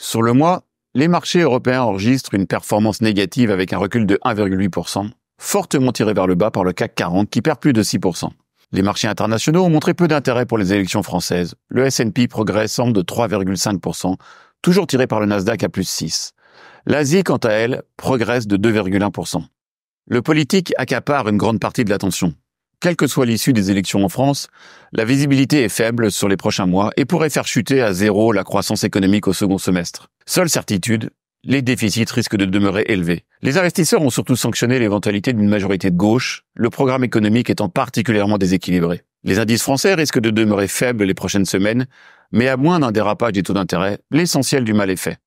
Sur le mois, les marchés européens enregistrent une performance négative avec un recul de 1,8%, fortement tiré vers le bas par le CAC 40 qui perd plus de 6%. Les marchés internationaux ont montré peu d'intérêt pour les élections françaises. Le S&P progressant de 3,5%, toujours tiré par le Nasdaq à plus 6%. L'Asie, quant à elle, progresse de 2,1%. Le politique accapare une grande partie de l'attention. Quelle que soit l'issue des élections en France, la visibilité est faible sur les prochains mois et pourrait faire chuter à zéro la croissance économique au second semestre. Seule certitude, les déficits risquent de demeurer élevés. Les investisseurs ont surtout sanctionné l'éventualité d'une majorité de gauche, le programme économique étant particulièrement déséquilibré. Les indices français risquent de demeurer faibles les prochaines semaines, mais à moins d'un dérapage des taux d'intérêt, l'essentiel du mal est fait.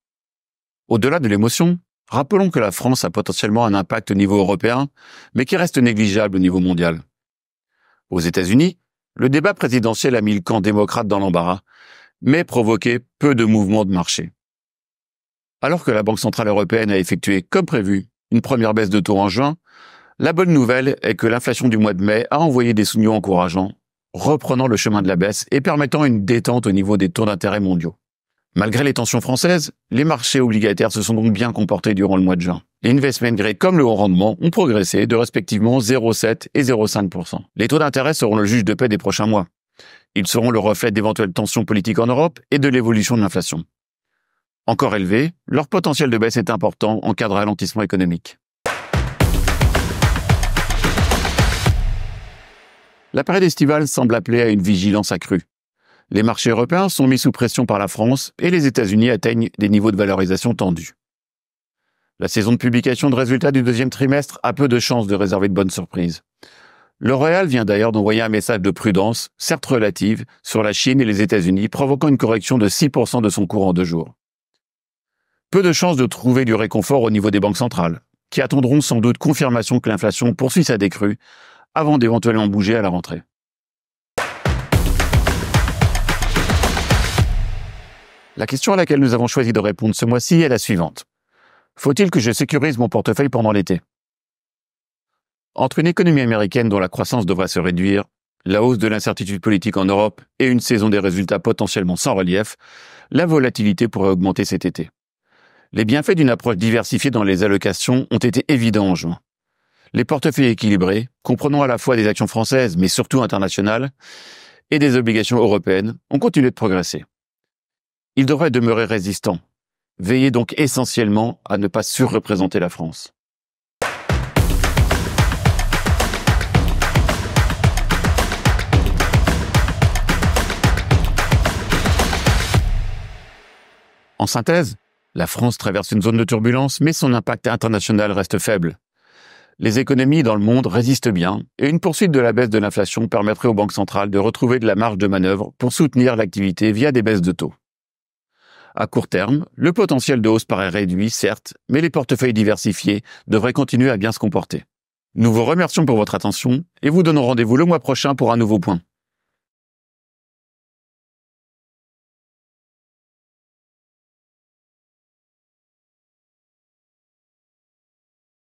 Au-delà de l'émotion, rappelons que la France a potentiellement un impact au niveau européen, mais qui reste négligeable au niveau mondial. Aux États-Unis, le débat présidentiel a mis le camp démocrate dans l'embarras, mais provoqué peu de mouvements de marché. Alors que la Banque centrale européenne a effectué, comme prévu, une première baisse de taux en juin, la bonne nouvelle est que l'inflation du mois de mai a envoyé des signaux encourageants, reprenant le chemin de la baisse et permettant une détente au niveau des taux d'intérêt mondiaux. Malgré les tensions françaises, les marchés obligataires se sont donc bien comportés durant le mois de juin. Les investment grade comme le haut rendement ont progressé de respectivement 0,7 et 0,5%. Les taux d'intérêt seront le juge de paix des prochains mois. Ils seront le reflet d'éventuelles tensions politiques en Europe et de l'évolution de l'inflation. Encore élevés, leur potentiel de baisse est important en cas de ralentissement économique. La période estivale semble appeler à une vigilance accrue. Les marchés européens sont mis sous pression par la France et les États-Unis atteignent des niveaux de valorisation tendus. La saison de publication de résultats du deuxième trimestre a peu de chances de réserver de bonnes surprises. L'Oréal vient d'ailleurs d'envoyer un message de prudence, certes relative, sur la Chine et les États-Unis, provoquant une correction de 6% de son cours en 2 jours. Peu de chances de trouver du réconfort au niveau des banques centrales, qui attendront sans doute confirmation que l'inflation poursuit sa décrue avant d'éventuellement bouger à la rentrée. La question à laquelle nous avons choisi de répondre ce mois-ci est la suivante. Faut-il que je sécurise mon portefeuille pendant l'été ? Entre une économie américaine dont la croissance devrait se réduire, la hausse de l'incertitude politique en Europe et une saison des résultats potentiellement sans relief, la volatilité pourrait augmenter cet été. Les bienfaits d'une approche diversifiée dans les allocations ont été évidents en juin. Les portefeuilles équilibrés, comprenant à la fois des actions françaises mais surtout internationales, et des obligations européennes, ont continué de progresser. Ils devraient demeurer résistants. Veillez donc essentiellement à ne pas surreprésenter la France. En synthèse, la France traverse une zone de turbulence, mais son impact international reste faible. Les économies dans le monde résistent bien, et une poursuite de la baisse de l'inflation permettrait aux banques centrales de retrouver de la marge de manœuvre pour soutenir l'activité via des baisses de taux. À court terme, le potentiel de hausse paraît réduit, certes, mais les portefeuilles diversifiés devraient continuer à bien se comporter. Nous vous remercions pour votre attention et vous donnons rendez-vous le mois prochain pour un nouveau point.